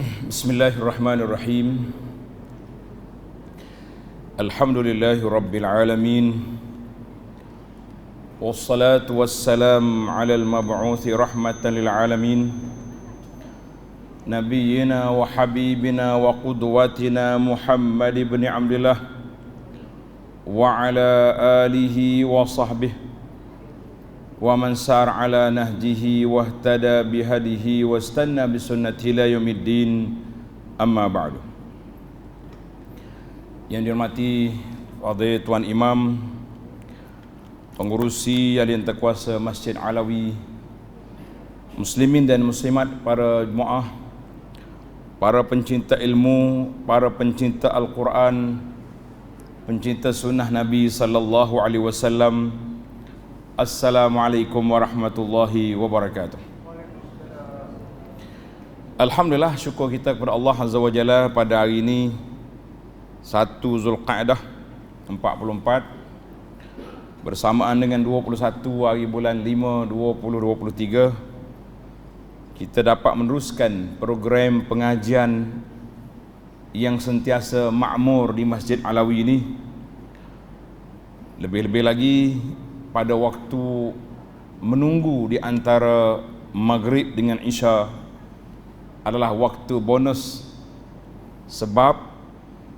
Bismillahirrahmanirrahim. Alhamdulillahi Rabbil Alamin. Wassalatu wassalam ala al-mab'uthi rahmatan lil alamin, Nabiyyina wa habibina wa qudwatina Muhammad ibn Abdullah wa ala alihi wa sahbihi wa man sar ala nahjihi wa ihtada bihadihi wa istanna bisunnati ila yaumiddin, amma ba'du. Yang dihormati Fadil Tuan Imam, pengurusi yang terkuasa Masjid Alawi, muslimin dan muslimat, para jemaah, para pencinta ilmu, para pencinta Al-Quran, pencinta sunnah Nabi sallallahu alaihi wasallam. Assalamualaikum warahmatullahi wabarakatuh. Alhamdulillah, syukur kita kepada Allah Azza wa Jalla pada hari ini 1 Zulqa'dah 44 bersamaan dengan 21 hari bulan 5 2023, kita dapat meneruskan program pengajian yang sentiasa makmur di Masjid Alawi ini. Lebih-lebih lagi pada waktu menunggu di antara maghrib dengan isya adalah waktu bonus, sebab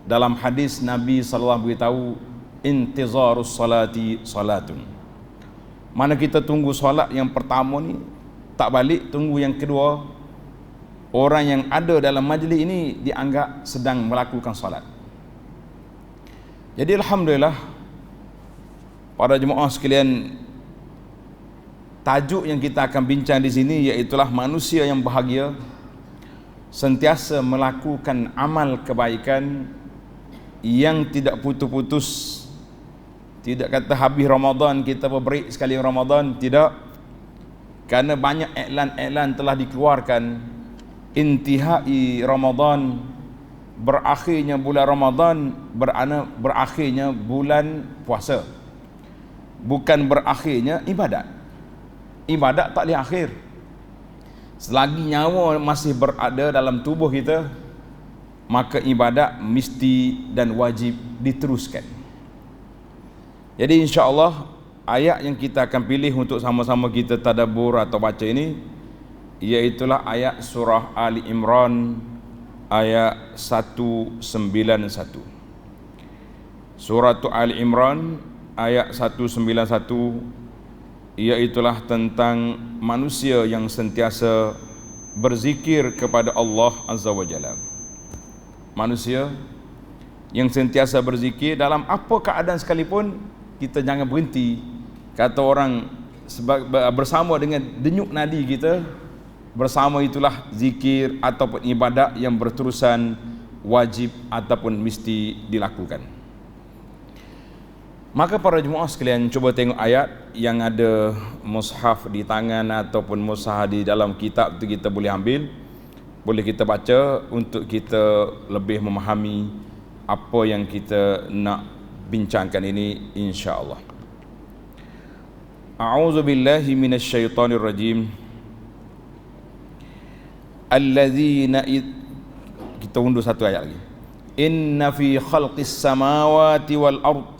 dalam hadis Nabi sallallahu alaihi wasallam beritahu, intizarus salati salatun. Mana kita tunggu solat yang pertama ni tak balik, tunggu yang kedua, orang yang ada dalam majlis ini dianggap sedang melakukan solat. Jadi alhamdulillah, para jemaah sekalian, tajuk yang kita akan bincang di sini iaitulah manusia yang bahagia sentiasa melakukan amal kebaikan yang tidak putus-putus. Tidak kata habis Ramadan kita berbreak sekali Ramadan, tidak. Kerana banyak iklan-iklan telah dikeluarkan, intihai Ramadan, berakhirnya bulan Ramadan bermakna berakhirnya bulan puasa, bukan berakhirnya ibadat. Ibadat tak boleh akhir. Selagi nyawa masih berada dalam tubuh kita, maka ibadat mesti dan wajib diteruskan. Jadi insya-Allah ayat yang kita akan pilih untuk sama-sama kita tadabbur atau baca ini iaitulah ayat surah Ali Imran ayat 191. Surah Ali Imran ayat 191 iaitulah tentang manusia yang sentiasa berzikir kepada Allah Azza wa Jalla. Manusia yang sentiasa berzikir dalam apa keadaan sekalipun, kita jangan berhenti. Kata orang, bersama dengan denyut nadi kita, bersama itulah zikir ataupun ibadat yang berterusan, wajib ataupun mesti dilakukan. Maka para jemaah sekalian, cuba tengok ayat yang ada mushaf di tangan ataupun mushaf di dalam kitab tu, kita boleh ambil, boleh kita baca untuk kita lebih memahami apa yang kita nak bincangkan ini, insya-Allah. A'udzu billahi minasyaitonir rajim. Alladzina, kita undur satu ayat lagi. Inna fi khalqis samawati wal ard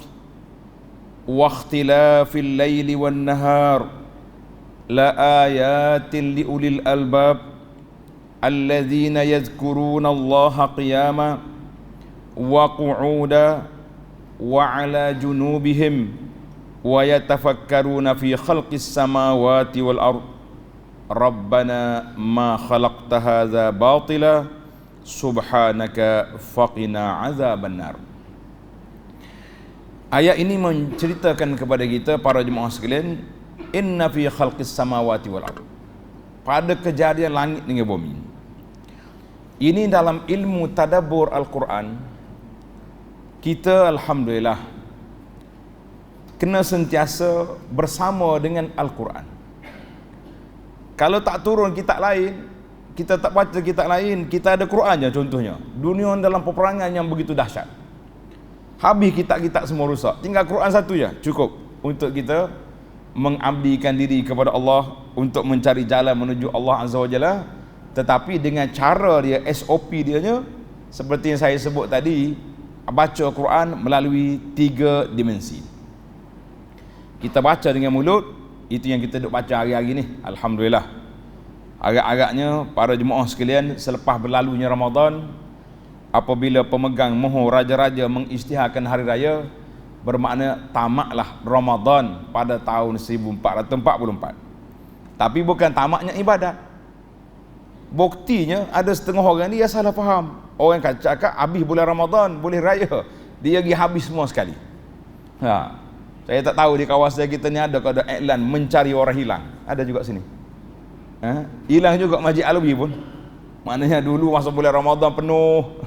wa ikhtilafil laili wan nahar la ayatin li ulil albab alladzina yadhkuruna Allaha qiyama wa qu'uda wa ala junubihim wa yatafakkaruna fi khalqis samawati wal ard rabbana ma khalaqta hadza batila subhanaka faqina azaban nar. Ayat ini menceritakan kepada kita para jemaah sekalian, inna fi khalqis samawati wal ard, pada kejadian langit dengan bumi. Ini dalam ilmu tadabbur Al-Quran, kita alhamdulillah kena sentiasa bersama dengan Al-Quran. Kalau tak turun kitab lain, kita tak baca kitab lain, kita ada Quran je contohnya. Dunia dalam peperangan yang begitu dahsyat, habis kitab-kitab semua rusak, tinggal Quran satu je cukup untuk kita mengabdikan diri kepada Allah, untuk mencari jalan menuju Allah Azza wa Jalla. tetapi dengan cara dia, SOP dia seperti yang saya sebut tadi, baca Quran melalui 3 dimensi. Kita baca dengan mulut, itu yang kita duk baca hari-hari ni, alhamdulillah. Agak-agaknya para jemaah sekalian, selepas berlalunya Ramadan, apabila pemegang mohon raja-raja mengisytiharkan hari raya, bermakna tamatlah Ramadan pada tahun 1444. Tapi bukan tamatnya ibadat. Buktinya ada setengah orang ni dia salah faham. Orang cakap habis bulan Ramadan, boleh raya, dia pergi habis semua sekali. Saya tak tahu di kawasan kita ni ada iklan mencari orang hilang. Ada juga sini. Hilang juga Masjid Alwi pun. Maknanya dulu masa bulan Ramadan penuh.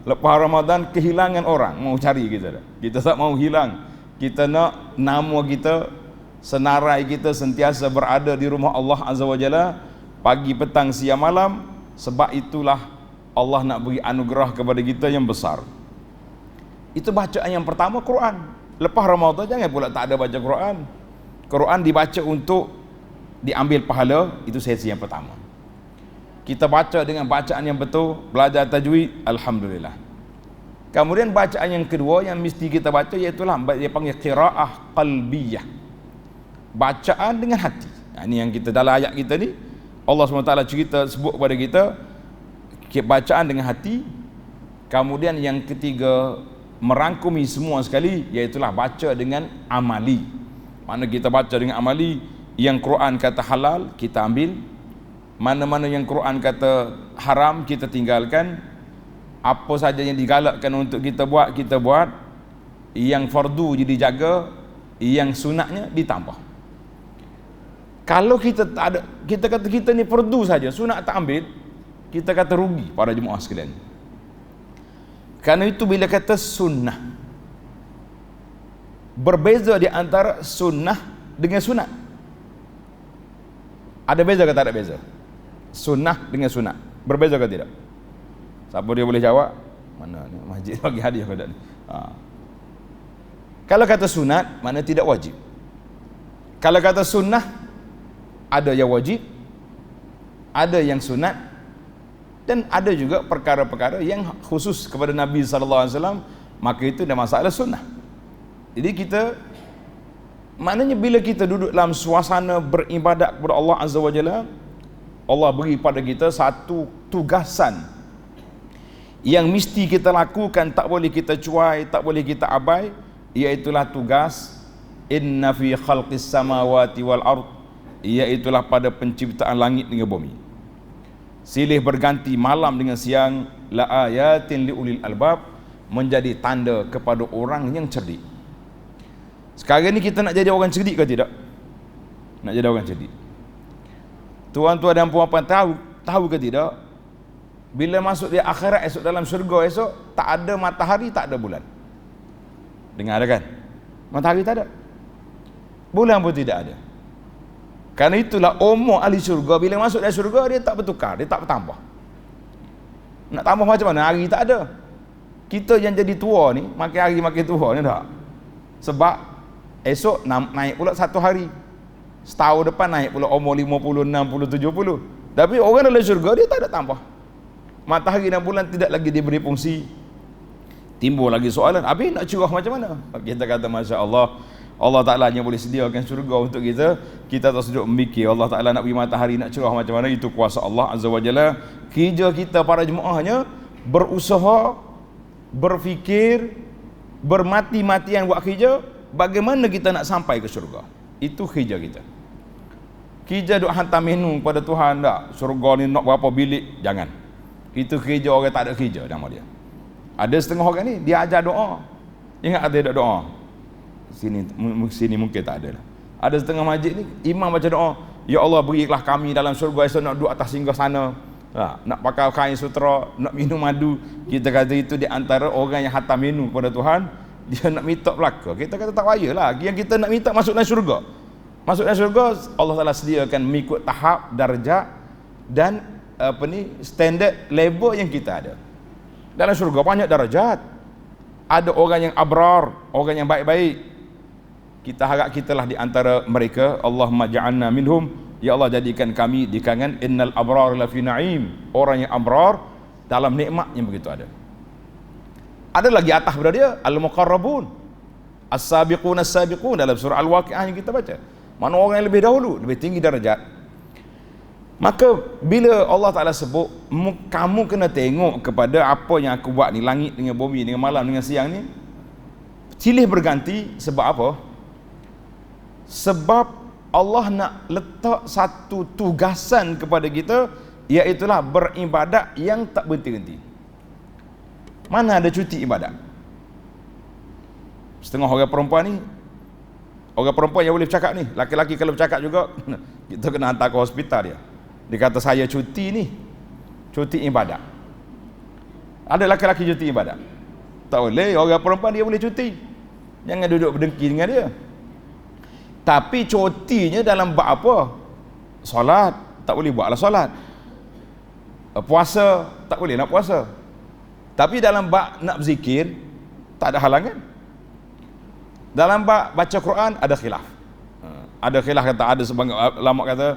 Lepas Ramadan kehilangan orang mau cari kita. Kita tak mau hilang. Kita nak nama kita, senarai kita sentiasa berada di rumah Allah Azza wa Jalla pagi, petang, siang, malam. Sebab itulah Allah nak beri anugerah kepada kita yang besar. Itu bacaan yang pertama, Quran. Lepas Ramadan jangan pula tak ada baca Quran. Quran dibaca untuk diambil pahala, itu sesi yang pertama. Kita baca dengan bacaan yang betul, belajar tajwid, alhamdulillah. Kemudian bacaan yang kedua yang mesti kita baca, iaitu dia panggil qiraah qalbiyah. Bacaan dengan hati. Ini yang kita dalam ayat kita ni, Allah SWT cerita, sebut kepada kita bacaan dengan hati. Kemudian yang ketiga, merangkumi semua sekali, iaitulah baca dengan amali. Mana kita baca dengan amali, yang Quran kata halal kita ambil, mana-mana yang Quran kata haram kita tinggalkan, apa saja yang digalakkan untuk kita buat, kita buat, yang fardu jadi jaga, yang sunatnya ditambah. Kalau kita tak ada, kita kata kita ni fardu saja, sunat tak ambil, kita kata rugi para jemaah sekalian. Karena itu bila kata sunnah, berbeza di antara sunnah dengan sunat. Ada beza ke tak ada beza? Sunnah dengan sunat berbeza ke tidak? Siapa dia boleh jawab? Mana ni masjid bagi hadiah pada ni. Kalau kata sunat, mana tidak wajib. Kalau kata sunnah, ada yang wajib, ada yang sunat, dan ada juga perkara-perkara yang khusus kepada Nabi SAW, maka itu dah masalah sunnah. Jadi kita, maknanya bila kita duduk dalam suasana beribadat kepada Allah Azza wa Jalla, Allah beri pada kita satu tugasan yang mesti kita lakukan, tak boleh kita cuai, tak boleh kita abai, iaitulah tugas inna fi khalqis samawati wal ard, iaitulah pada penciptaan langit dengan bumi. Silih berganti malam dengan siang, la ayatin liulil albab, menjadi tanda kepada orang yang cerdik. Sekarang ni kita nak jadi orang cerdik ke tidak? Nak jadi orang cerdik. Tuan-tuan dan puan-puan tahu ke tidak? Bila masuk di akhirat esok, dalam syurga esok, tak ada matahari, tak ada bulan. Dengar ada kan? Matahari tak ada, bulan pun tidak ada. Karena itulah umur ahli syurga, bila masuk dalam syurga dia tak bertukar, dia tak bertambah. Nak tambah macam mana? Hari tak ada. Kita yang jadi tua ni, makin hari makin tua ni tak. Sebab esok naik pula satu hari, setahun depan naik pula umur 50, 60, 70. Tapi orang dalam syurga dia tak ada tambah. Matahari dan bulan tidak lagi diberi fungsi. Timbul lagi soalan, habis nak curah macam mana? Kita kata Masya Allah, Allah Ta'ala hanya boleh sediakan syurga untuk kita. Kita tak seduk memikir Allah Ta'ala nak beri matahari, nak curah macam mana. Itu kuasa Allah Azza wa Jalla. Kerja kita para jemaahnya berusaha, berfikir, bermati-matian buat kerja, bagaimana kita nak sampai ke syurga. Itu kerja kita. Kerja duk hantar menu pada Tuhan tak, syurga ni nak berapa bilik, jangan. Itu kerja orang tak ada kerja nama dia. Ada setengah orang ni dia ajar doa. Ingat ada doa? Sini mungkin tak ada lah. Ada setengah masjid ni imam baca doa, ya Allah berilah kami dalam syurga esok nak duduk atas singgah sana, nak pakai kain sutera, nak minum madu. Kita kata itu di antara orang yang hantar menu kepada Tuhan. Dia nak minta belaka, kita kata tak payahlah. Yang kita nak minta masuk dalam syurga. Masuk dalam syurga, Allah Ta'ala sediakan mengikut tahap, darjat dan standard level yang kita ada. Dalam syurga banyak darjat. Ada orang yang abrar, orang yang baik-baik. Kita harap kita lah di antara mereka. Allahumma ja'alna minhum Ya Allah, jadikan kami di kalangan innal abrar lafi na'im, orang yang abrar dalam nikmat yang begitu ada. Ada lagi atas daripada dia, al-muqarrabun, as-sabiqun as-sabiqun dalam surah Al-Waqiah yang kita baca. Mana orang yang lebih dahulu, lebih tinggi darjat. Maka bila Allah Ta'ala sebut, kamu kena tengok kepada apa yang aku buat ni, langit dengan bumi, dengan malam dengan siang ni, silih berganti. Sebab apa? Sebab Allah nak letak satu tugasan kepada kita, iaitulah beribadat yang tak berhenti-henti. Mana ada cuti ibadat? Setengah orang perempuan ni, orang perempuan yang boleh bercakap ni, laki-laki kalau bercakap juga kita kena hantar ke hospital dia. Dia kata saya cuti ni, cuti ibadat. Ada laki-laki cuti ibadat? Tak boleh. Orang perempuan dia boleh cuti, jangan duduk berdengki dengan dia. Tapi cutinya dalam bab apa? Solat, tak boleh buatlah solat. Puasa, tak boleh nak puasa. Tapi dalam bab nak berzikir, tak ada halangan. Dalam bab baca Quran, ada khilaf. Ada khilaf, kata ada sebagian ulama kata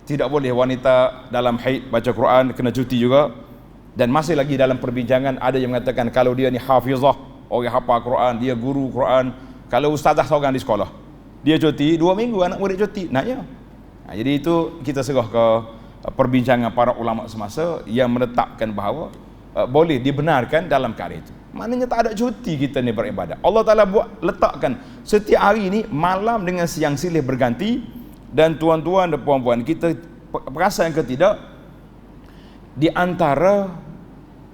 tidak boleh wanita dalam haid baca Quran, kena cuti juga. Dan masih lagi dalam perbincangan ada yang mengatakan kalau dia ni hafizah, orang hafal Quran, dia guru Quran, kalau ustazah seorang di sekolah, dia cuti 2 minggu, anak murid cuti, naknya. Jadi itu kita serah ke perbincangan para ulama semasa yang menetapkan bahawa boleh dibenarkan dalam keadaan itu. Maknanya tak ada cuti kita ni beribadat. Allah Ta'ala buat letakkan setiap hari ni malam dengan siang silih berganti. Dan tuan-tuan dan puan-puan, kita perasan ke tidak, di antara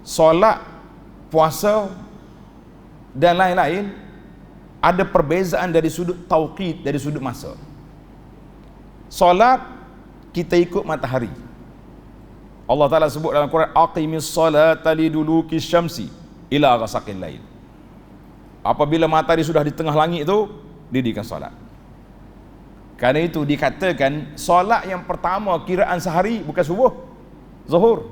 solat, puasa dan lain-lain ada perbezaan dari sudut tauqid, dari sudut masa. Solat kita ikut matahari. Allah Ta'ala sebut dalam Quran, aqimis salata liduluki syamsi ila ghasaqil lail. Apabila matahari sudah di tengah langit itu, dirikan solat. Kerana itu dikatakan solat yang pertama kiraan sehari bukan subuh, zuhur.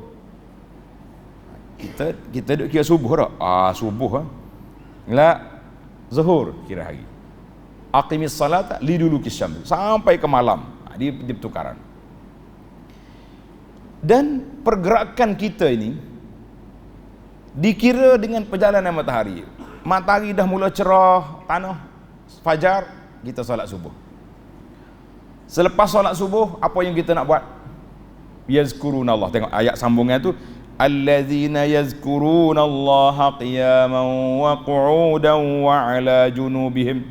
Kita duk kira subuh tak? Subuh la, zuhur kira hari. Aqimis salata liduluki syamsi sampai ke malam. Dia pertukaran. Dan pergerakan kita ini dikira dengan perjalanan matahari. Matahari dah mula cerah, tanah fajar, kita solat subuh. Selepas solat subuh, apa yang kita nak buat? Yazkurunallah. Tengok ayat sambungan tu, allazina yazkurunallaha qiyaman wa qu'udan wa ala junubihim.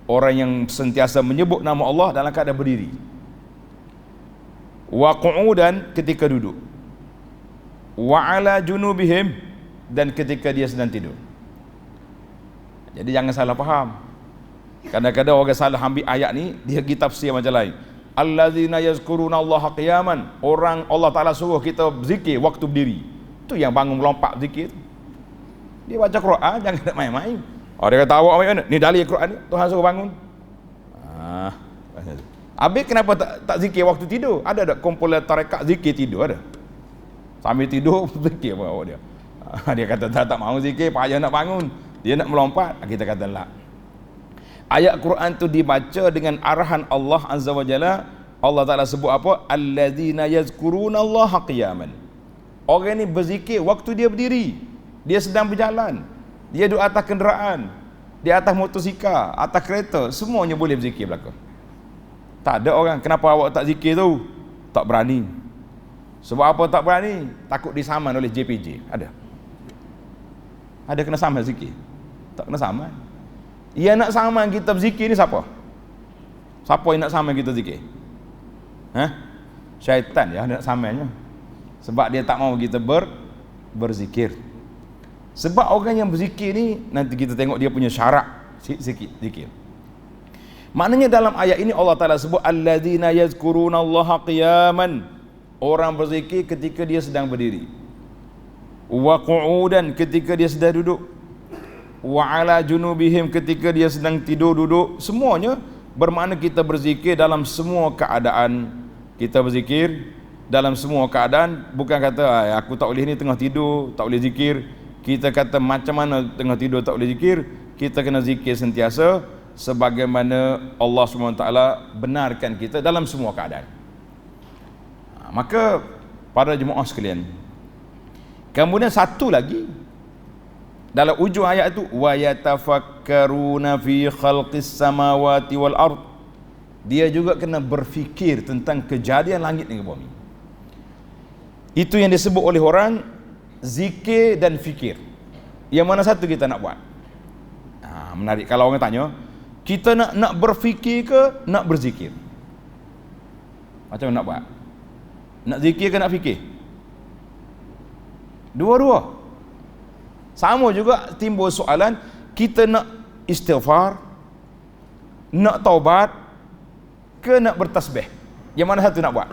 Orang yang sentiasa menyebut nama Allah dalam keadaan berdiri. Wa qu'udan, ketika duduk. Wa ala junubihim, dan ketika dia sedang tidur. Jadi jangan salah faham. Kadang-kadang orang salah ambil ayat ni, dia pergi tafsir macam lain. Allazina yazkurunallaha qiyaman, orang Allah Ta'ala suruh kita zikir waktu berdiri. Itu yang bangun melompat zikir. Dia baca Quran, jangan nak main-main. Dia kata awak main mana? Ni dalil Quran ni, Tuhan suruh bangun. Habis kenapa tak zikir waktu tidur? Ada tak kumpulan tarekat zikir tidur? Ada? Sambil tidur zikir apa awak dia? Dia kata tak mahu zikir, payah nak bangun, dia nak melompat. Kita kata lah, ayat Quran tu dibaca dengan arahan Allah Azza wa Jalla. Allah Ta'ala sebut apa? Allazina yazkurunallaha qiyaman. Orang ni berzikir waktu dia berdiri, dia sedang berjalan, dia duduk atas kenderaan, di atas motosikal, atas kereta, semuanya boleh berzikir belaka. Tak ada orang, kenapa awak tak zikir tu? Tak berani. Sebab apa tak berani? Takut disaman oleh JPJ. Ada kena saman zikir? Tak kena saman. Yang nak saman kita berzikir ni siapa? Siapa yang nak saman kita zikir? Syaitan ya nak samannya. Sebab dia tak mahu kita berzikir. Sebab orang yang berzikir ni, nanti kita tengok dia punya syarat sikit zikir. Maknanya dalam ayat ini Allah Ta'ala sebut allazina yazkurunallaha qiyaman, orang berzikir ketika dia sedang berdiri, wa qu'udan, ketika dia sedang duduk, wa ala junubihim, ketika dia sedang tidur duduk. Semuanya bermakna kita berzikir dalam semua keadaan. Kita berzikir dalam semua keadaan. Bukan kata aku tak boleh ni tengah tidur tak boleh zikir. Kita kata macam mana tengah tidur tak boleh zikir. Kita kena zikir sentiasa sebagaimana Allah SWT benarkan kita dalam semua keadaan. Maka para jemaah sekalian, kemudian satu lagi dalam ujung ayat itu, wa yatafakkaruna fi khalqis samawati wal ard, dia juga kena berfikir tentang kejadian langit dan bumi. Itu yang disebut oleh orang zikir dan fikir. Yang mana satu kita nak buat? Menarik kalau orang tanya, kita nak berfikir ke nak berzikir? Macam mana nak buat? Nak zikir ke nak fikir? Dua-dua. Sama juga timbul soalan, kita nak istighfar, nak taubat ke nak bertasbih? Yang mana satu nak buat?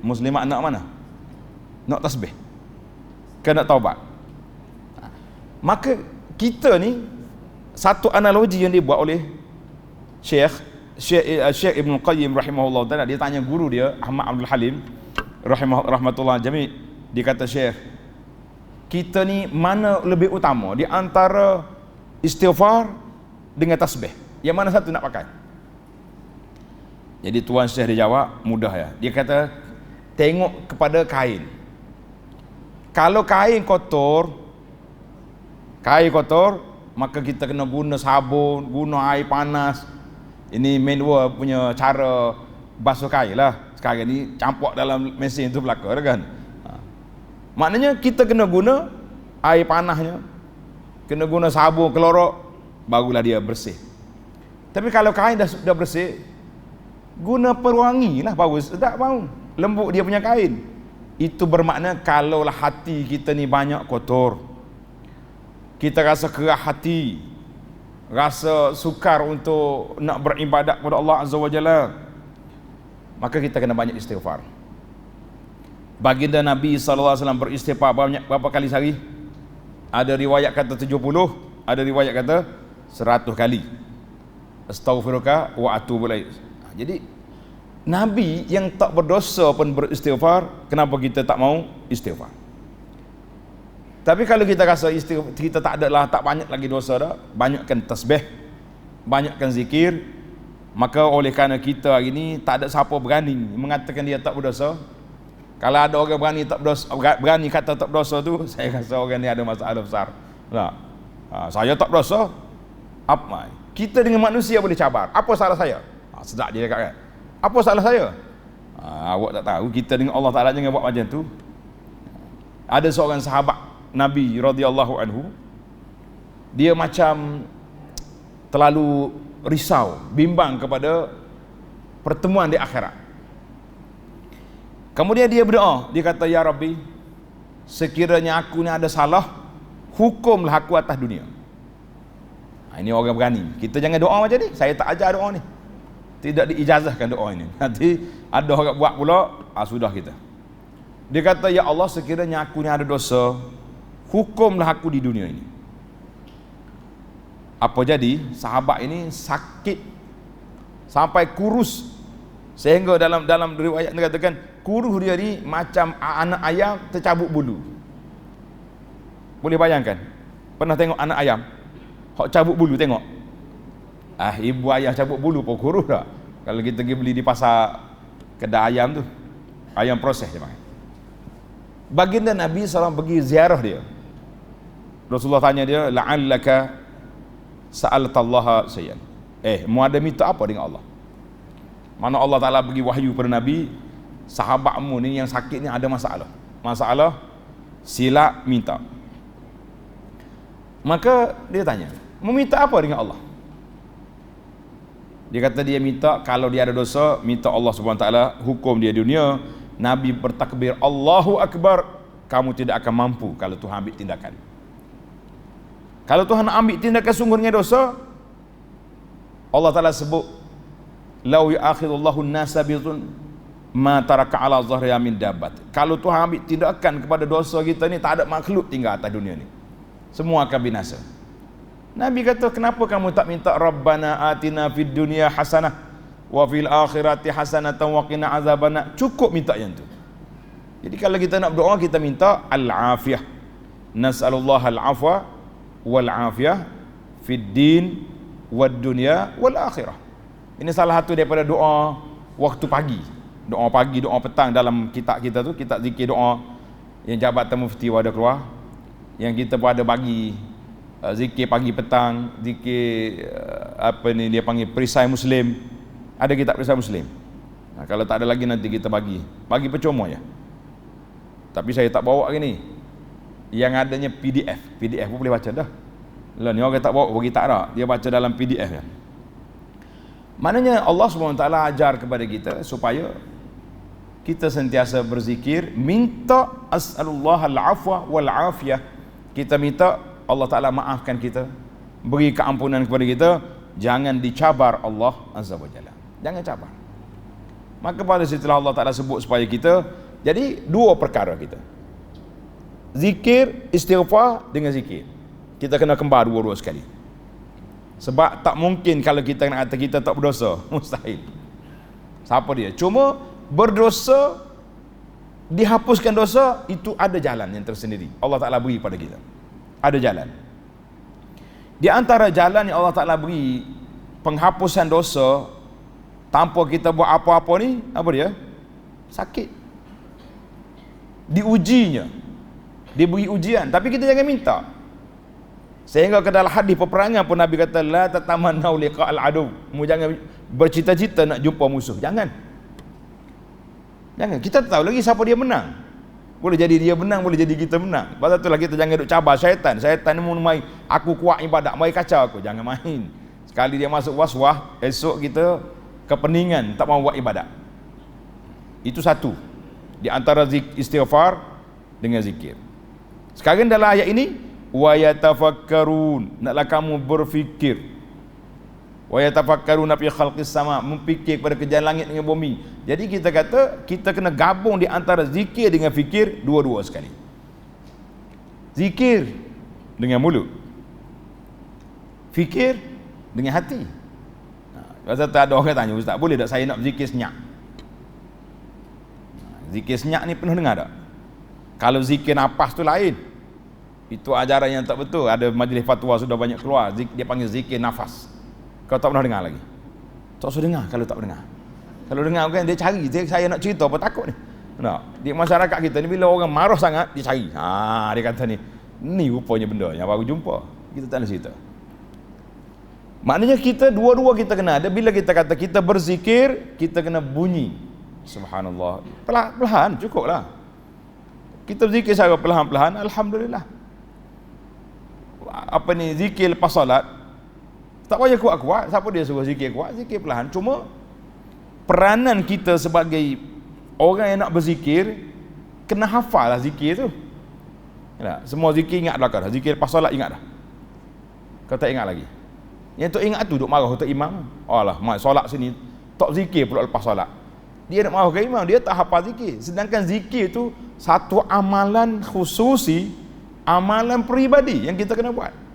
Muslimat nak mana? Nak tasbih ke nak taubat? Maka kita ni, satu analogi yang dibuat oleh Syekh Ibn Qayyim rahimahullah ta'ala, dia tanya guru dia Ahmad Abdul Halim rahmatullah jami', dia kata, Syekh, kita ni mana lebih utama di antara istighfar dengan tasbih? Yang mana satu nak pakai? Jadi Tuan Syekh dia jawab mudah ya. Dia kata, tengok kepada kain. Kalau kain kotor, maka kita kena guna sabun, guna air panas. Ini manual punya cara basuh kain lah. Sekarang ni campur dalam mesin tu belakang kan. Maknanya kita kena guna air panasnya, kena guna sabun, klorok, barulah dia bersih. Tapi kalau kain dah bersih, guna pewangi lah baru sedap bau, lembut dia punya kain. Itu bermakna kalaulah hati kita ni banyak kotor, kita rasa kerah hati, rasa sukar untuk nak beribadat kepada Allah Azza wa Jalla, maka kita kena banyak istighfar. Baginda Nabi SAW beristighfar berapa kali sehari? Ada riwayat kata 70, ada riwayat kata 100 kali. Astaghfiruka wa atubu ilaik. Jadi Nabi yang tak berdosa pun beristighfar, kenapa kita tak mau istighfar? Tapi kalau kita rasa kita tak banyak lagi dosa dah, banyakkan tasbih, banyakkan zikir, maka oleh kerana kita hari ni tak ada siapa berani mengatakan dia tak berdosa. Kalau ada orang berani kata tak berdosa tu, saya rasa orang ni ada masalah besar. Saya tak berdosa. Apa? Kita dengan manusia boleh cabar. Apa salah saya? Sedap dia cakap kan. Apa salah saya? Awak tak tahu, kita dengan Allah Ta'ala jangan buat macam tu. Ada seorang sahabat Nabi radhiyallahu anhu, dia macam terlalu risau, bimbang kepada pertemuan di akhirat. Kemudian dia berdoa, dia kata, Ya Rabbi, sekiranya aku ni ada salah, hukumlah aku atas dunia. Ini orang berani. Kita jangan doa macam ni. Saya tak ajar doa ni, tidak diijazahkan doa ini. Nanti ada orang buat pula, sudah kita. Dia kata, Ya Allah, sekiranya aku ni ada dosa, hukumlah aku di dunia ini. Apa jadi? Sahabat ini sakit sampai kurus, sehingga dalam riwayat dikatakan kurus dia ni macam anak ayam tercabut bulu. Boleh bayangkan? Pernah tengok anak ayam hok cabut bulu, tengok? Ibu ayam cabut bulu pun kurus dah. Kalau kita pergi beli di pasar kedai ayam tu, ayam proses dia pakai. Baginda Nabi SAW pergi ziarah dia. Rasulullah tanya dia, la'allaka sa'altallaha sayyan. Mu ada minta apa dengan Allah? Mana Allah Ta'ala bagi wahyu pada Nabi, sahabatmu ni yang sakit ni ada masalah, sila minta. Maka dia tanya, mau minta apa dengan Allah? Dia kata dia minta, kalau dia ada dosa, minta Allah Subhanahu Wa Ta'ala hukum dia dunia. Nabi bertakbir, Allahu Akbar, kamu tidak akan mampu kalau Tuhan ambil tindakan. Kalau Tuhan ambil tindakan sungguh dengan dosa, Allah Ta'ala sebut, lau yu'akhidullahu an-nasa bidhun ma taraka ala dhahriha min dabbat. Kalau Tuhan ambil tindakan kepada dosa kita ni, tak ada makhluk tinggal atas dunia ni, semua akan binasa. Nabi kata, kenapa kamu tak minta Rabbana atina fid dunya hasanah wa fil akhirati hasanatan wa qina azabannar? Cukup minta yang tu. Jadi kalau kita nak berdoa, kita minta al-afiyah, nas'alullah al-afwa wal afiyah fid din wad dunya wal akhirah. Ini salah satu daripada doa waktu pagi. Doa pagi, doa petang dalam kitab kita tu, kitab zikir doa yang Jabatan Mufti ada keluar. Yang kita pun ada bagi zikir pagi petang, zikir dia panggil perisai Muslim. Ada kitab perisai Muslim. Kalau tak ada lagi nanti kita bagi percuma je. Tapi saya tak bawa hari ni. Yang adanya PDF pun boleh baca dah. Lah ni orang tak bawa bagi tak ada, dia baca dalam PDF ya. Maknanya Allah SWT ajar kepada kita supaya kita sentiasa berzikir, minta as'alullah al-afwa wal-afiyah. Kita minta Allah Ta'ala maafkan kita, beri keampunan kepada kita, jangan dicabar Allah Azza wa Jalla. Jangan cabar. Maka pada setelah Allah Ta'ala sebut supaya kita, jadi dua perkara kita. Zikir, istighfar dengan zikir. Kita kena kembar dua-dua sekali. Sebab tak mungkin kalau kita nak kata kita tak berdosa. Mustahil. Siapa dia? Cuma berdosa, dihapuskan dosa, itu ada jalan yang tersendiri. Allah Ta'ala beri pada kita. Ada jalan. Di antara jalan yang Allah Ta'ala beri penghapusan dosa tanpa kita buat apa-apa ni, apa dia? Sakit. Diujinya. Diberi ujian. Tapi kita jangan minta. Sehingga ke dalam hadis peperangan pun Nabi kata, la tatamannau liqa'al adu. Mu jangan bercita-cita nak jumpa musuh. Jangan. Kita tahu lagi siapa dia menang. Boleh jadi dia menang, boleh jadi kita menang. Pasal itulah kita jangan duk cabar syaitan. Syaitan ni mau main, aku kuat ibadat, mai kacau aku. Jangan main. Sekali dia masuk waswah, esok kita kepeningan, tak mau buat ibadat. Itu satu. Di antara istighfar dengan zikir. Sekarang dalam ayat ini, wa yatafakkarun, naklah kamu berfikir. Wa yatafakkarun fi khalqis sama, memfikir pada kejadian langit dengan bumi. Jadi kita kata kita kena gabung di antara zikir dengan fikir, dua-dua sekali. Zikir dengan mulut, fikir dengan hati. Pasal tak ada orang tanya, ustaz boleh tak saya nak zikir senyap? Zikir senyap ni penuh dengar tak? Kalau zikir nafas tu lain. Itu ajaran yang tak betul. Ada majlis fatwa sudah banyak keluar, dia panggil zikir nafas. Kau tak pernah dengar lagi. Tak usah dengar kalau tak dengar. Kalau dengar kan dia cari, saya nak cerita apa takut ni. Nak. Di masyarakat kita ni bila orang marah sangat dia cari. Dia kata ni rupanya benda yang baru jumpa. Kita tak nak cerita. Maknanya kita dua-dua kita kena ada. Bila kita kata kita berzikir, kita kena bunyi. Subhanallah. Perlahan cukuplah. Kita berzikir secara perlahan-perlahan, alhamdulillah. Zikir lepas solat tak payah kuat-kuat. Siapa dia suruh zikir kuat? Zikir perlahan. Cuma peranan kita sebagai orang yang nak berzikir, kena hafal lah zikir tu. Semua zikir ingat belakang dah. Zikir lepas solat ingat dah. Kau tak ingat lagi. Yang tu ingat tu duk marah untuk imam. Alah, solat sini tak zikir pula lepas solat. Dia nak marah ke imam, dia tak hafal zikir. Sedangkan zikir tu satu amalan khususi, amalan peribadi yang kita kena buat.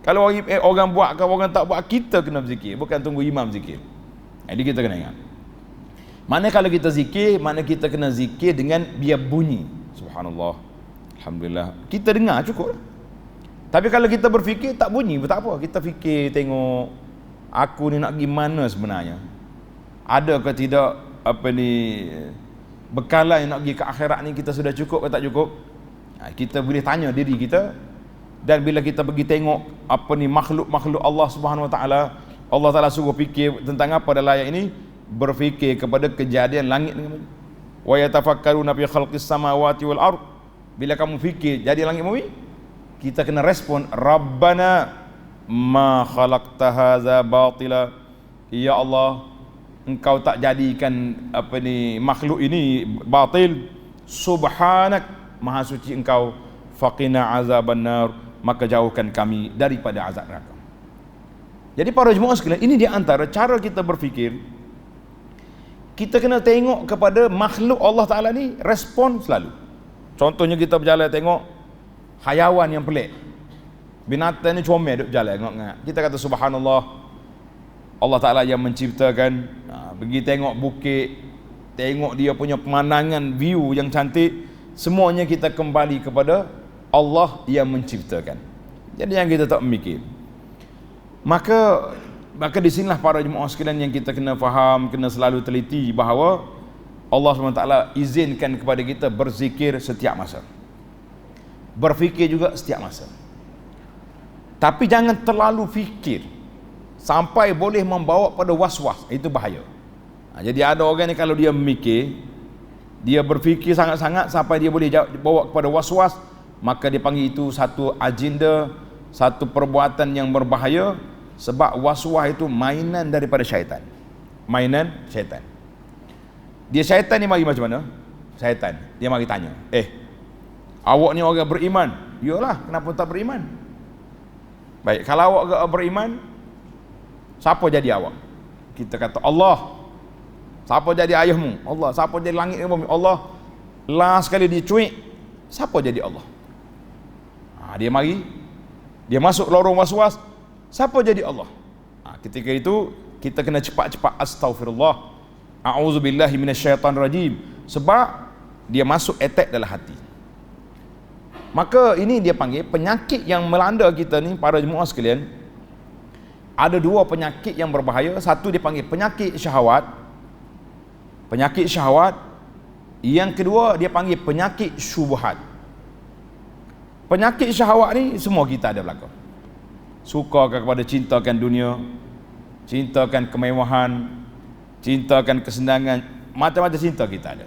Kalau orang buat, kalau orang tak buat, kita kena berzikir, bukan tunggu imam zikir. Jadi kita kena ingat. Mana kalau kita zikir, mana kita kena zikir dengan biar bunyi. Subhanallah, alhamdulillah. Kita dengar cukup. Tapi kalau kita berfikir tak bunyi, tak apa. Kita fikir tengok aku ni nak pergi mana sebenarnya. Ada ke tidak bekalan yang nak pergi ke akhirat ni kita sudah cukup ke tak cukup? Kita boleh tanya diri kita. Dan bila kita pergi tengok makhluk-makhluk Allah Subhanahu Wa Taala, Allah Taala suruh fikir tentang apa dalam ayat ini, berfikir kepada kejadian langit dengan bumi. Wa yatafakkaruna fi khalqis samawati wal ard. Bila kamu fikir jadi langit bumi, kita kena respon, Rabbana ma khalaqta hadza batila. Ya Allah, engkau tak jadikan makhluk ini batil. Subhanak, maha suci engkau. Faqina azaban nar, maka jauhkan kami daripada azab neraka. Jadi para jemaah sekalian, ini di antara cara kita berfikir. Kita kena tengok kepada makhluk Allah Ta'ala ni, respon selalu. Contohnya kita berjalan tengok hayawan yang pelik, binatang ni comel duduk berjalan ngak-ngak. Kita kata subhanallah, Allah Ta'ala yang menciptakan. Pergi tengok bukit, tengok dia punya pemandangan, view yang cantik. Semuanya kita kembali kepada Allah yang menciptakan. Jadi yang kita tak memikir. Maka di sinilah para jemaah sekalian yang kita kena faham, kena selalu teliti bahawa Allah SWT izinkan kepada kita berzikir setiap masa, berfikir juga setiap masa. Tapi jangan terlalu fikir sampai boleh membawa pada was-was, itu bahaya. Jadi ada orang ni kalau dia memikir, dia berfikir sangat-sangat sampai dia boleh bawa kepada was-was, maka dia panggil itu satu agenda, satu perbuatan yang berbahaya. Sebab was-was itu mainan daripada syaitan. Mainan syaitan. Dia syaitan ni mari macam mana? Syaitan dia mari tanya, awak ni orang beriman? Yalah, kenapa tak beriman? Baik, kalau awak tak beriman, siapa jadi awak? Kita kata Allah. Siapa jadi ayahmu? Allah. Siapa jadi langit dan bumi? Allah. Last sekali dia cuik, siapa jadi Allah? Dia mari, dia masuk lorong was-was, siapa jadi Allah? Ketika itu kita kena cepat-cepat astaghfirullah, a'udzubillahi minasyaitanirrajim, sebab dia masuk attack dalam hati. Maka ini dia panggil penyakit yang melanda kita ni para jemaah sekalian. Ada dua penyakit yang berbahaya. Satu dia panggil penyakit syahwat. Penyakit syahwat. Yang kedua dia panggil penyakit syubhat. Penyakit syahwat ni semua kita ada belakang. Suka kepada cintakan dunia, cintakan kemewahan, cintakan kesenangan, macam-macam cinta kita ada.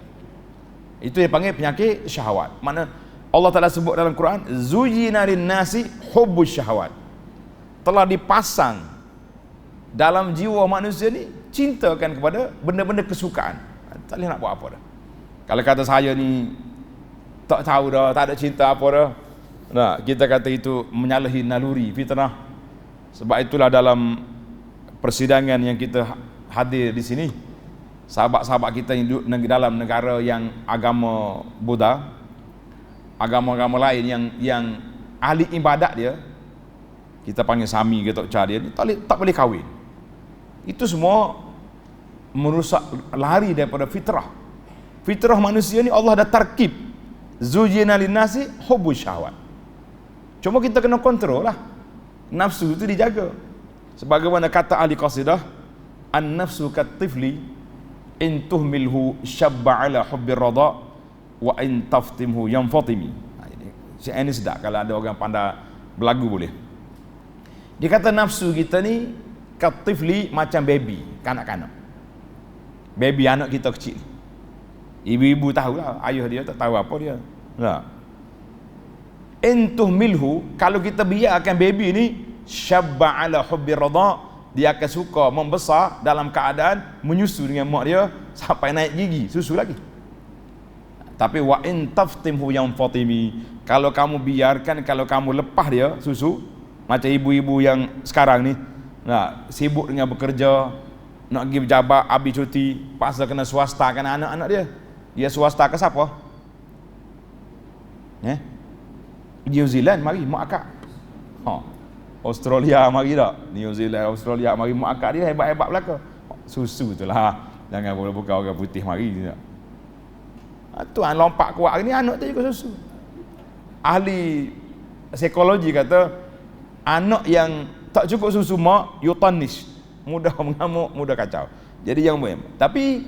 Itu dia panggil penyakit syahwat. Mana Allah Ta'ala sebut dalam Quran, zuyyina lin-nasi hubbus syahwat. Telah dipasang dalam jiwa manusia ni cintakan kepada benda-benda kesukaan. Tak boleh nak buat apa dah. Kalau kata saya ni tak tahu dah, tak ada cinta apa dah. Nah, kita kata itu menyalahi naluri fitrah. Sebab itulah dalam persidangan yang kita hadir di sini, sahabat-sahabat kita yang duduk dalam negara yang agama Buddha, agama-agama lain yang ahli ibadat dia, kita panggil Sami ke Tok Cha, dia tak boleh kahwin. Itu semua merusak, lari daripada fitrah. Fitrah manusia ni Allah dah tarkib, zuyyina lin-nasi hubbus syahwat. Cuma kita kena kontrol lah, nafsu itu dijaga. Sebagaimana kata ahli qasidah, an-nafsu kat-tifli in tuhmilhu syabba ala hubbir radha wa in taftimhu yanfatimi. Ini sedap kalau ada orang pandai berlagu boleh. Dia kata nafsu kita ni kat-tifli macam baby, kanak-kanak. Baby anak kita kecil. Ibu-ibu tahulah, ayah dia tak tahu apa dia. Nah. In tuhmilhu, kalau kita biarkan baby ni syabba ala hubbir radha, dia akan suka membesar dalam keadaan menyusu dengan mak dia sampai naik gigi, susu lagi. Tapi wa in taftimhu yanfatimi, kalau kamu biarkan, kalau kamu lepas dia susu, macam ibu-ibu yang sekarang ni, sibuk dengan bekerja, nak pergi berjabat, habis cuti, pasal kena swastakan anak-anak dia. Dia swasta ke siapa? New Zealand mari mak akak. Australia mari tak? New Zealand, Australia mari mak akak dia hebat-hebat belaka. Susu tu lah. Jangan boleh buka orang putih mari tak. Tuan lompat kuat ni anak tu juga susu. Ahli psikologi kata anak yang tak cukup susu mak euthanasia, mudah mengamuk, mudah kacau. Jadi yang muhim. Tapi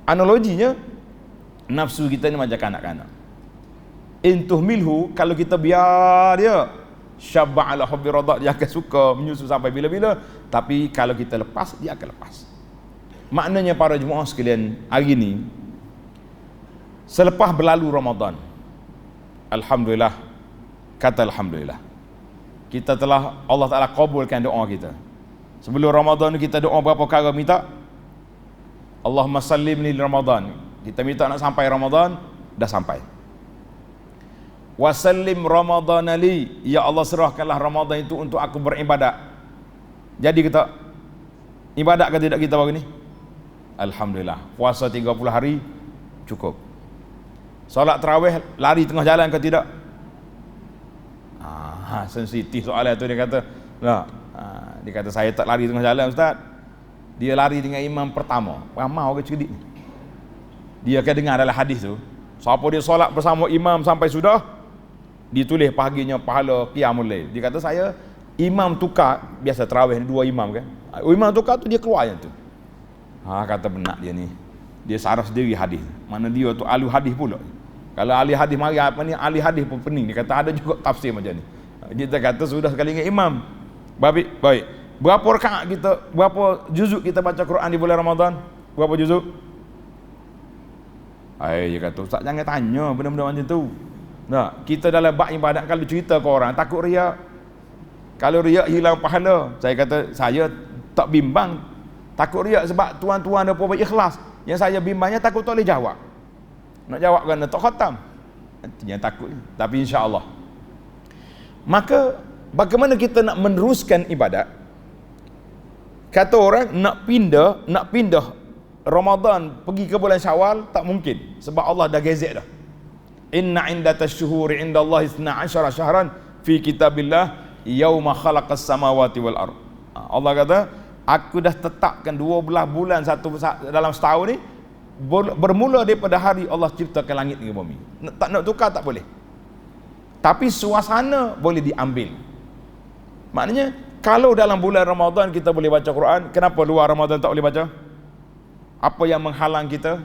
analoginya nafsu kita ni macam kanak-kanak. Intuh milhu, kalau kita biar dia syabba ala hubbi radha, dia akan suka menyusu sampai bila-bila. Tapi kalau kita lepas, dia akan lepas. Maknanya para jemaah sekalian, hari ni selepas berlalu Ramadan, alhamdulillah, kata alhamdulillah, kita telah, Allah Ta'ala kabulkan doa kita. Sebelum Ramadan kita doa berapa kali minta? Allahumma sallimni li Ramadan. Kita minta nak sampai Ramadan, dah sampai. Wasallim Ramadan li, ya Allah serahkanlah Ramadan itu untuk aku beribadat. Jadi kita ibadat ke tidak kita hari ni? Alhamdulillah, puasa 30 hari cukup. Solat tarawih lari tengah jalan ke tidak? Sensitif soalan tu dia kata. Dia kata saya tak lari tengah jalan ustaz. Dia lari dengan imam pertama. Ramai orang cerdik ni. Dia akan dengar dalam hadis tu, siapa dia solat bersama imam sampai sudah, ditulis paginya pahala qiyamul lail. Dia kata saya imam tukar, biasa tarawih 2 imam kan. Imam tukar tu dia keluar yang tu. Kata benar dia ni. Dia sarah sendiri hadis. Mana dia tu ahli hadis pula. Kalau ahli hadis mari apa ni ahli hadis pun pening. Dia kata ada juga tafsir macam ni. Kita kata sudah sekali dengan imam. Baik. Berapa rakaat kita, berapa juzuk kita baca Quran di bulan Ramadan? Berapa juzuk? Dia kata ustaz jangan tanya benda-benda macam tu. Nah, kita dalam bab ibadat kalau cerita ke orang takut riak. Kalau riak hilang pahala. Saya kata saya tak bimbang takut riak sebab tuan-tuan ada apa ikhlas. Yang saya bimbangnya takut tak boleh jawab. Nak jawab kan tak khatam. Jangan takut. Tapi insya-Allah. Maka bagaimana kita nak meneruskan ibadat? Kata orang nak pindah Ramadan pergi ke bulan Syawal tak mungkin sebab Allah dah gezek dah. Inna indatash syuhuri indallahi 12 syahran fi kitabillah yauma khalaqas samawati wal ard. Allah kata aku dah tetapkan 12 bulan dalam setahun ni bermula daripada hari Allah ciptakan langit dan bumi. Tak nak tukar tak boleh. Tapi suasana boleh diambil. Maknanya kalau dalam bulan Ramadan kita boleh baca Quran, kenapa luar Ramadan tak boleh baca? Apa yang menghalang kita?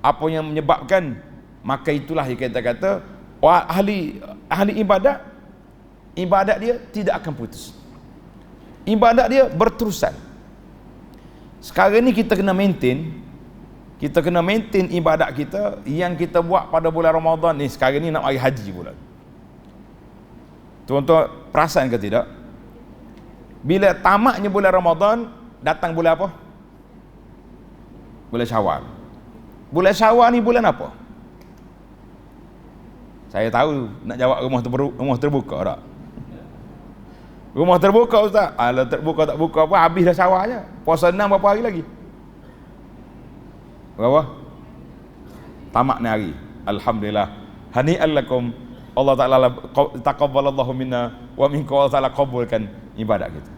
Apa yang menyebabkan? Maka itulah yang kita kata ahli ibadat dia tidak akan putus. Ibadat dia berterusan. Sekarang ni kita kena maintain ibadat kita yang kita buat pada bulan Ramadan ni. Sekarang ni nak mari haji pula. Tuan-tuan perasan ke tidak? Bila tamatnya bulan Ramadan, datang bulan apa? Bulan Syawal. Bulan Syawal ni bulan apa? Saya tahu nak jawab rumah terbuka tak? Rumah terbuka ustaz. Kalau terbuka tak buka apa habis dah Syawal je. Puasa 6 berapa hari lagi? Berapa? Tamat ni hari. Alhamdulillah. Hani'an lakum. Allah Ta'ala taqabbalallahu minna wa minkum. Allah Ta'ala kabulkan ibadat kita.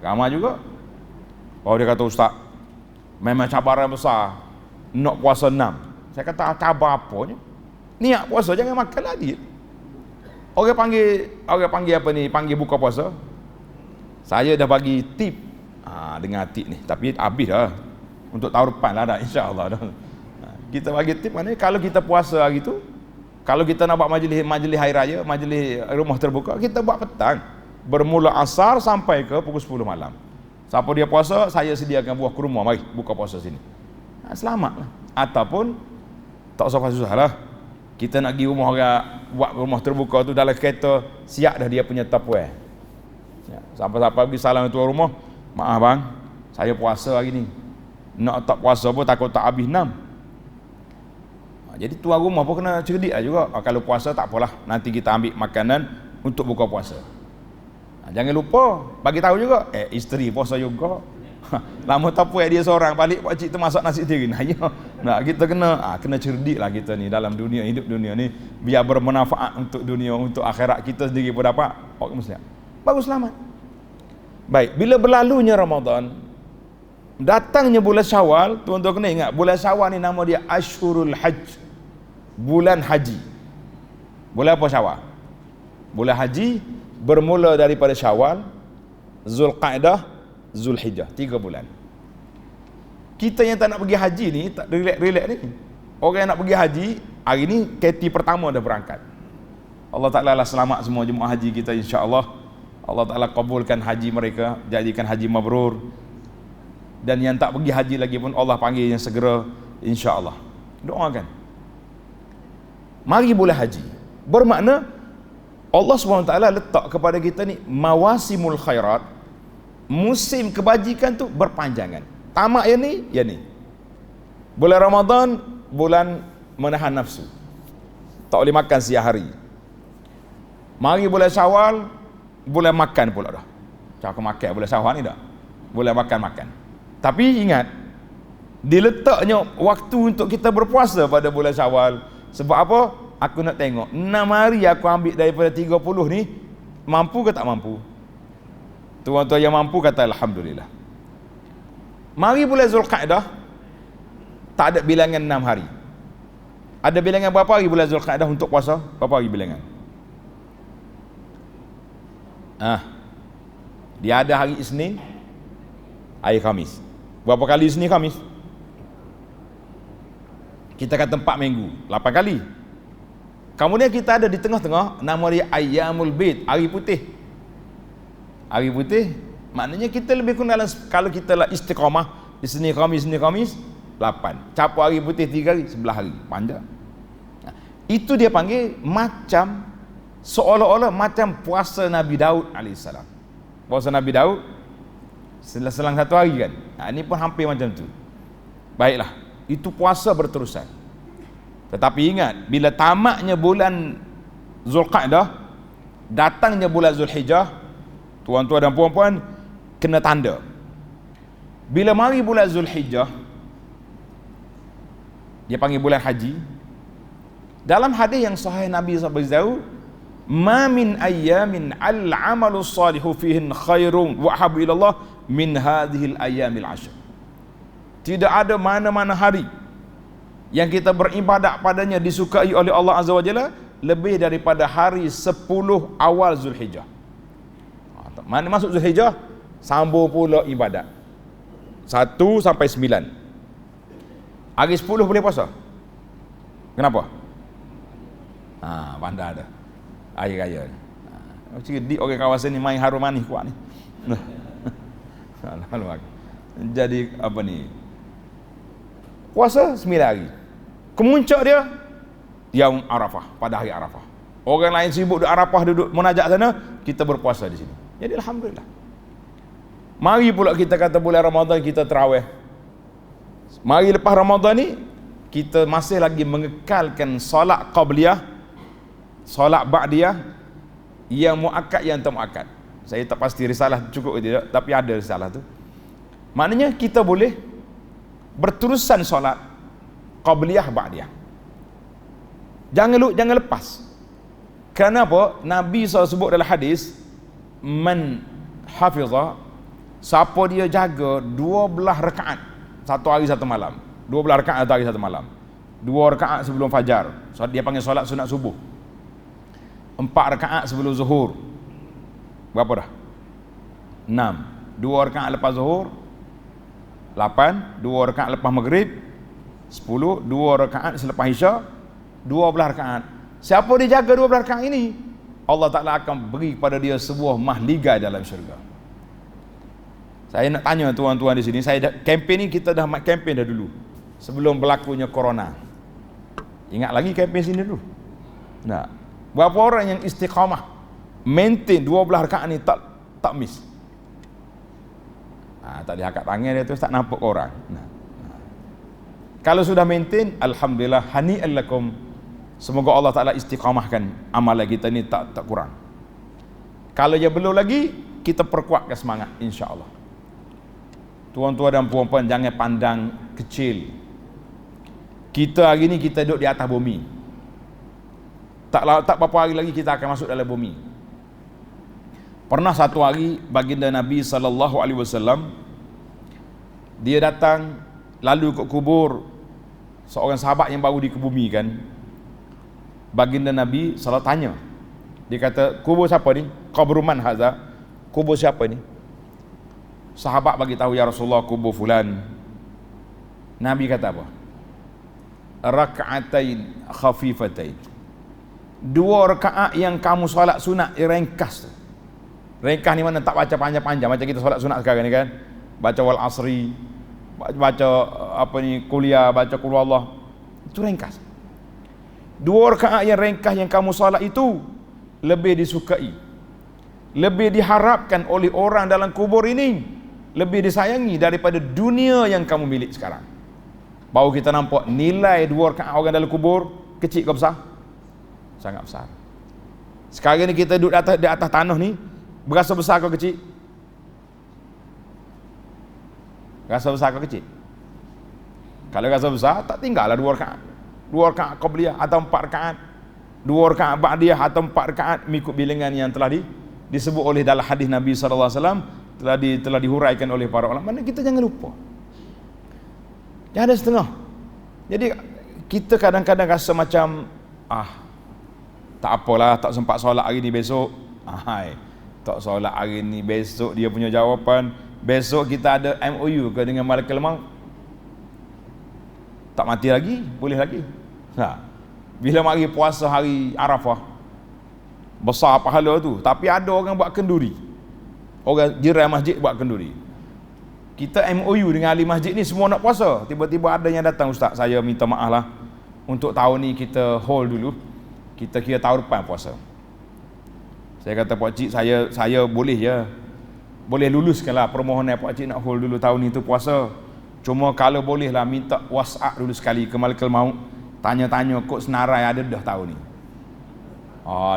Ramai juga. Oh dia kata ustaz, memang cabaran besar nak puasa 6. Saya kata cabar apanya? Niat puasa jangan makan lagi. Orang panggil apa ni? Panggil buka puasa. Saya dah bagi tip. Dengar tip ni. Tapi habis dah. Untuk tahun depan lah dah insya-Allah dah. Kita bagi tip mana kalau kita puasa hari tu, kalau kita nak buat majlis hari raya, majlis rumah terbuka, kita buat petang. Bermula asar sampai ke pukul 10 malam. Siapa dia puasa, saya sediakan buah kurma, mari buka puasa sini. Selamatlah. Ataupun tak usah susah lah. Kita nak pergi rumah orang buat rumah terbuka tu dalam kereta, siap dah dia punya tupperware. Sampai-sampai pergi salam tuan rumah, maaf bang, saya puasa hari ni. Nak tak puasa pun takut tak habis 6. Jadi tuan rumah pun kena cerdik lah juga. Kalau puasa tak apalah, nanti kita ambil makanan untuk buka puasa. Jangan lupa bagi tahu juga isteri puasa juga. Lama tak puas dia seorang balik pak cik tu masak nasi sendiri. Nah kita kena cerdik lah kita ni dalam dunia, hidup dunia ni biar bermanfaat untuk dunia, untuk akhirat kita sendiri pun dapat. Orang Muslim bagus selamat. Baik, bila berlalunya Ramadan, datangnya bulan Syawal, tuan-tuan kena ingat bulan Syawal ni nama dia Ashhurul Hajj. Bulan haji. Bulan apa Syawal? Bulan haji bermula daripada Syawal, Zulqa'dah, Zulhijjah, 3 bulan. Kita yang tak nak pergi haji ni, tak relax ni. Orang yang nak pergi haji, hari ni KT pertama dah berangkat. Allah Ta'ala lah selamat semua jemaah haji kita insya-Allah. Allah Ta'ala kabulkan haji mereka, jadikan haji mabrur. Dan yang tak pergi haji lagi pun Allah panggil yang segera insya-Allah. Doakan. Mari bulan haji. Bermakna Allah SWT letak kepada kita ni mawasimul khairat, musim kebajikan tu berpanjangan. Tamat yang ni. Bulan Ramadan, bulan menahan nafsu. Tak boleh makan siang hari. Mari bulan Syawal, bulan makan pula dah. Cakap makan bulan Syawal ni dah. Bulan makan. Tapi ingat, diletaknya waktu untuk kita berpuasa pada bulan Syawal. Sebab apa? Aku nak tengok 6 hari aku ambil daripada 30 ni, mampu ke tak mampu? Tuan-tuan yang mampu kata alhamdulillah. Mari bulan Zulqa'dah, tak ada bilangan 6 hari. Ada bilangan berapa hari bulan Zulqa'dah untuk puasa? Berapa hari bilangan? Ah, dia ada hari Isnin, hari Khamis. Berapa kali Isnin Khamis? Kita kata 4 minggu, 8 kali. Kemudian kita ada di tengah-tengah, nama dia Ayyamul Bid, hari putih. Hari putih, maknanya kita lebih kurang dalam, kalau kita lah istiqamah, Isnin Khamis, 8. Campur hari putih 3 hari, 11 hari, panjang. Nah, itu dia panggil macam, seolah-olah macam puasa Nabi Daud AS. Puasa Nabi Daud, selang 1 hari kan. Nah, ini pun hampir macam tu. Baiklah, itu puasa berterusan. Tetapi ingat, bila tamatnya bulan Zulqa'dah, datangnya bulan Zulhijjah, tuan-tuan dan puan-puan kena tanda. Bila mari bulan Zulhijjah, dia panggil bulan haji. Dalam hadis yang sahih Nabi SAW, ma min ayyamin al-amalu salihu fihin khairun wa habu ilallah min hadhil ayyamil ashr. Tidak ada mana-mana hari yang kita beribadat padanya disukai oleh Allah Azza wa Jalla lebih daripada hari 10 awal Zulhijjah. Mana masuk Zulhijjah, sambung pula ibadat 1 sampai 9. Hari 10 boleh puasa. Kenapa? Pandai ada hari raya ni. Cerdik orang kawasan ni main harum manis kuat ni. Jadi apa ni, puasa 9 hari. Kemuncak dia Yaum Arafah, pada hari Arafah. Orang lain sibuk di Arafah, duduk munajat sana, kita berpuasa di sini. Jadi alhamdulillah. Mari pula kita kata bulan Ramadan kita tarawih. Mari lepas Ramadan ni kita masih lagi mengekalkan solat qabliyah, solat ba'diyah, yang muakkad yang tak muakkad. Saya tak pasti risalah cukup ke tidak, tapi ada risalah tu. Maknanya kita boleh berterusan solat qabliyah ba'diyah. Jangan lepas. Kenapa? Nabi SAW sebut dalam hadis, man hafizah, siapa dia jaga 12 rakaat satu hari satu malam. 12 rakaat satu hari satu malam. 2 rakaat sebelum fajar. So, dia panggil solat sunat subuh. 4 rakaat sebelum zuhur. Berapa dah? 6. 2 rakaat lepas zuhur. 8. 2 rakaat lepas maghrib. 10. 2 rakaat selepas isyak. 12 rakaat. Siapa dia jaga 12 rakaat ini, Allah Ta'ala akan beri kepada dia sebuah mahligai dalam syurga. Saya nak tanya tuan-tuan di sini, kempen ni kita dah kempen dah dulu sebelum berlakunya corona. Ingat lagi kempen sini dulu. Nah, berapa orang yang istiqamah maintain 12 rakaat ni tak miss? Tak dia angkat tangan dia tu, tak nampak orang. Kalau sudah maintain, alhamdulillah, hani'an lakum. Semoga Allah Ta'ala istiqamahkan amalan kita ni tak kurang. Kalau dia belum lagi, kita perkuatkan semangat, insya-Allah. Tuan-tuan dan puan-puan, jangan pandang kecil. Kita hari ni kita duduk di atas bumi. Tak berapa hari lagi kita akan masuk dalam bumi. Pernah satu hari baginda Nabi SAW, dia datang lalu ke kubur seorang sahabat yang baru dikebumikan. Baginda Nabi SAW tanya, dia kata, kubur siapa ni? Qabru man hadza? Kubur siapa ni? Sahabat bagi tahu, ya Rasulullah, kubur fulan. Nabi kata apa? Raka'atain khafifatain. 2 rakaat yang kamu solat sunat, ringkas tu. Ringkas ni mana tak baca panjang-panjang macam kita solat sunat sekarang ni kan. Baca wal asri, baca kuliah, baca qul huwallah. Itu ringkas. 2 rakaat yang ringkas yang kamu solat itu lebih disukai, lebih diharapkan oleh orang dalam kubur ini, lebih disayangi daripada dunia yang kamu milik sekarang. Baru kita nampak nilai 2 rakaat orang dalam kubur kecil ke besar? Sangat besar. Sekarang ni kita duduk di atas tanah ni, berasa besar ke kecil? Rasa besar ke kecil? Kalau rasa besar, tak tinggallah 2 rakaat. 2 rakaat qabliyah atau 4 rakaat. 2 rakaat ba'diyah atau 4 rakaat mengikut bilangan yang telah disebut oleh dalam hadis Nabi SAW, telah dihuraikan oleh para ulama. Mana kita jangan lupa. Jangan ada setengah. Jadi kita kadang-kadang rasa macam tak apalah, tak sempat solat hari ni, besok. Tak solat hari ni, besok dia punya jawapan, besok kita ada MOU ke dengan malaikat maut. Tak mati lagi, boleh lagi. Bila mari puasa hari Arafah, besar pahala tu, tapi ada orang buat kenduri. Orang jiran masjid buat kenduri. Kita MOU dengan ahli masjid ni semua nak puasa. Tiba-tiba ada yang datang, ustaz, saya minta maaf lah, untuk tahun ni kita hold dulu. Kita kira tahun depan puasa. Saya kata, Pak Cik, saya boleh je. Boleh luluskan lah permohonan Pak Cik nak hold dulu tahun ni tu puasa. Cuma kalau boleh lah minta WhatsApp dulu sekali ke malaikat maut, tanya-tanya kod senarai ada dah tahun ni.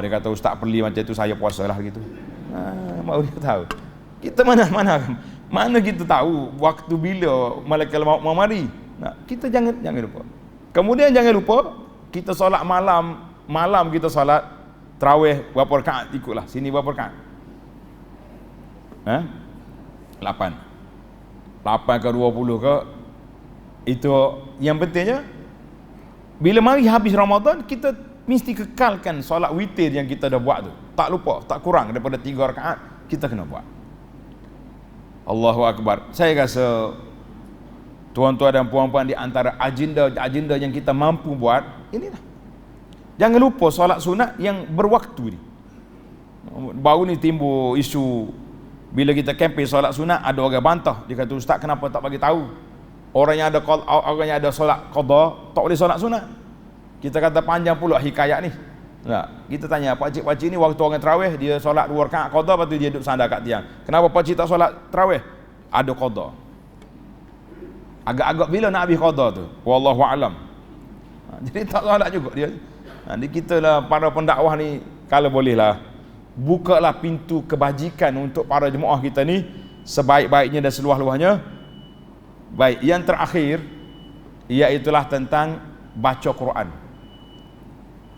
Dia kata, ustaz perli macam tu, saya puasa lah gitu. Mau dia tahu. Kita mana kita tahu waktu bila malaikat maut mau mari. Kita jangan lupa. Kemudian jangan lupa kita solat malam kita solat tarawih berapa rakaat, ikutlah sini berapa rakaat. 8 ke 20 ke, itu yang pentingnya. Bila mari habis Ramadan, kita mesti kekalkan solat witir yang kita dah buat tu. Tak lupa, tak kurang daripada 3 rakaat kita kena buat. Allahu Akbar. Saya rasa tuan-tuan dan puan-puan, di antara agenda yang kita mampu buat inilah. Jangan lupa solat sunat yang berwaktu ni. Baru ni timbul isu, bila kita kempen solat sunat, ada orang bantah. Dia kata, ustaz kenapa tak bagi tahu orang yang ada solat qada tak boleh solat sunat? Kita kata panjang pula hikayat ni. Kita tanya pakcik ni, waktu orang tarawih dia solat 2 rakaat qada, lepas tu dia duduk sandar kat tiang. Kenapa pakcik tak solat tarawih? Ada qada. Agak-agak bila nak habis qada tu? Wallahu a'lam. Jadi tak solat juga dia. Jadi kita lah, para pendakwah ni, kalau boleh lah, bukalah pintu kebajikan untuk para jemaah kita ni sebaik-baiknya dan seluas-luasnya. Baik, yang terakhir iaitulah tentang baca Quran.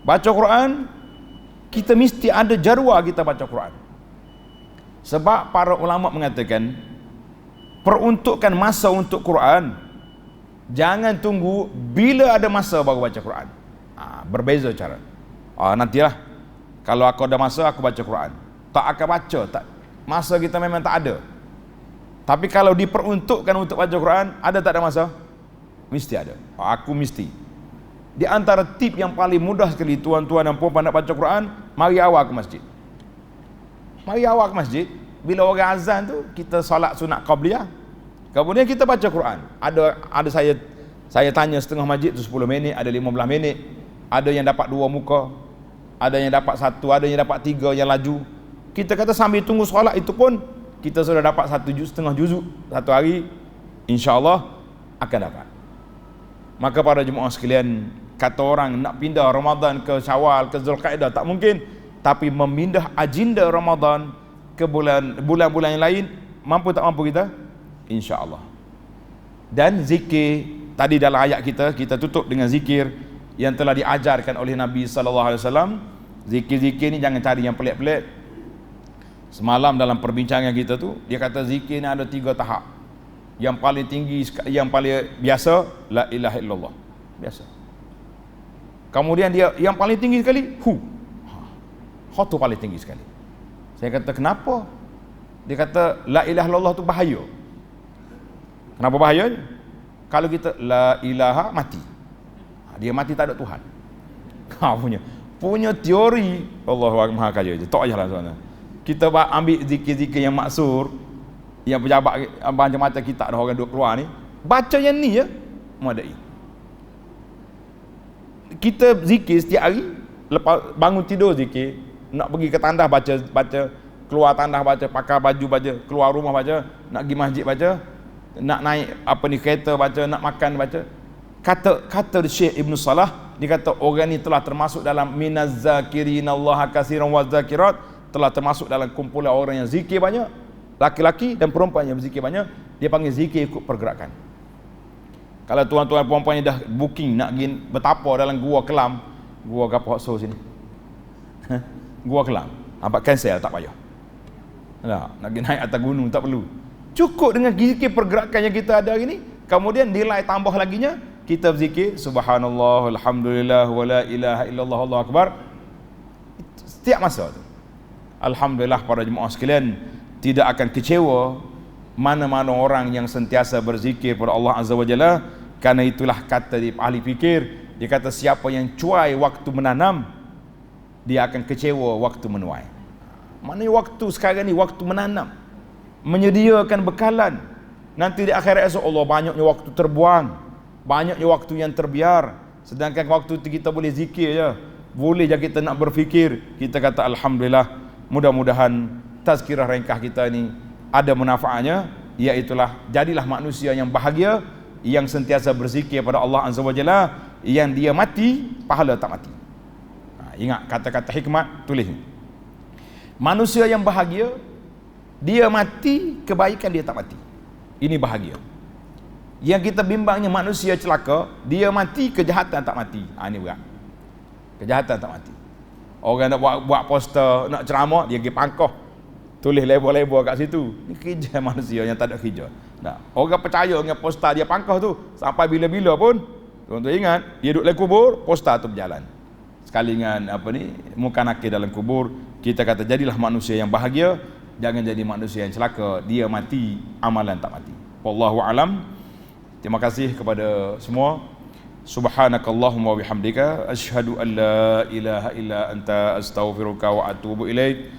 Baca Quran, kita mesti ada jadual kita baca Quran. Sebab para ulama mengatakan, peruntukkan masa untuk Quran, jangan tunggu bila ada masa baru baca Quran. Berbeza cara. Nantilah, kalau aku ada masa aku baca Quran. Tak akan baca, tak. Masa kita memang tak ada. Tapi kalau diperuntukkan untuk baca Quran, ada tak ada masa? Mesti ada. Aku mesti. Di antara tip yang paling mudah sekali tuan-tuan dan puan-puan nak baca Quran, mari awal ke masjid. Mari awal ke masjid. Bila orang azan tu, kita solat sunat qabliyah. Kemudian kita baca Quran. Ada saya tanya setengah masjid tu 10 minit, ada 15 minit. Ada yang dapat 2 muka, ada yang dapat 1, ada yang dapat 3 yang laju. Kita kata sambil tunggu solat itu pun kita sudah dapat 1,5 juzuk satu hari, insya-Allah akan dapat. Maka para jemaah sekalian, kata orang nak pindah Ramadan ke Syawal, ke Zulkaidah, tak mungkin. Tapi memindah agenda Ramadan ke bulan-bulan yang lain, mampu tak mampu kita? Insya-Allah. Dan zikir, tadi dalam ayat kita tutup dengan zikir yang telah diajarkan oleh Nabi sallallahu alaihi wasallam. Zikir-zikir ni jangan cari yang pelik-pelik. Semalam dalam perbincangan kita tu, dia kata zikir ni ada 3 tahap. Yang paling tinggi, yang paling biasa, la ilaha illallah. Biasa. Kemudian dia yang paling tinggi sekali, tu paling tinggi sekali. Saya kata, kenapa? Dia kata la ilaha illallah tu bahaya. Kenapa bahaya? Kalau kita la ilaha, mati. Dia mati tak ada Tuhan. Kau punya teori Allah Maha Kaya je. Tak payahlah soalnya. Kita ambil zikir-zikir yang maksur, yang pejabat macam-macam kita ada orang duduk keluar ni, baca yang ni ya, madai. Kita zikir setiap hari, lepas bangun tidur zikir, nak pergi ke tandas baca, keluar tandas baca, pakai baju baca, keluar rumah baca, nak pergi masjid baca, nak naik kereta baca, nak makan baca. Kata Syekh Ibn Salah, dia kata orang ni telah termasuk dalam minaz zakirin Allah katsiran wa zakirat, telah termasuk dalam kumpulan orang yang zikir banyak, laki-laki dan perempuan yang berzikir banyak. Dia panggil zikir ikut pergerakan. Kalau tuan-tuan puan-puan dah booking nak pergi bertapa dalam Gua Kelam, Gua Gapo so sini, Gua Kelam, nampak cancel, tak payah. Nak pergi naik atas gunung tak perlu. Cukup dengan zikir pergerakan yang kita ada hari ni. Kemudian nilai tambah laginya, kita berzikir subhanallah, alhamdulillah, wa la ilaha illallah, Allahu akbar, setiap masa tu. Alhamdulillah para jemaah sekalian, tidak akan kecewa mana-mana orang yang sentiasa berzikir kepada Allah Azza wa Jalla. Karena itulah kata di ahli fikir, dia kata siapa yang cuai waktu menanam, dia akan kecewa waktu menuai. Maknanya waktu sekarang ni waktu menanam, menyediakan bekalan. Nanti di akhirat esok Allah banyaknya waktu terbuang, banyaknya waktu yang terbiar. Sedangkan waktu itu kita boleh zikir je, boleh je kita nak berfikir. Kita kata alhamdulillah, mudah-mudahan tazkirah ringkah kita ni ada manfaatnya, iaitulah jadilah manusia yang bahagia, yang sentiasa berzikir pada Allah Azza wa Jalla, yang dia mati pahala tak mati. Ingat kata-kata hikmat, tulis ni. Manusia yang bahagia, dia mati kebaikan dia tak mati. Ini bahagia. Yang kita bimbangnya manusia celaka, dia mati kejahatan tak mati. Ini berat. Kejahatan tak mati. Orang nak buat poster, nak ceramah, dia pergi pangkah, tulis label-label kat situ. Ini kerja manusia yang tak ada kerja. Nah, orang percaya dengan poster dia pangkah tu sampai bila-bila pun. Tuan-tuan ingat, dia duduk dalam kubur, poster tu berjalan. Sekali dengan muka nakir dalam kubur. Kita kata jadilah manusia yang bahagia, jangan jadi manusia yang celaka, dia mati amalan tak mati. Wallahu alam. Terima kasih kepada semua. Subhanakallahumma wa bihamdika asyhadu an la ilaha illa anta astaghfiruka wa atubu ilaik.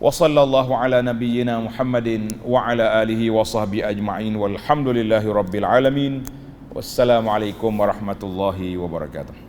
Wa sallallahu ala nabiyyina Muhammadin wa ala alihi wa sahbihi ajma'in walhamdulillahi rabbil alamin. Wassalamualaikum warahmatullahi wabarakatuh.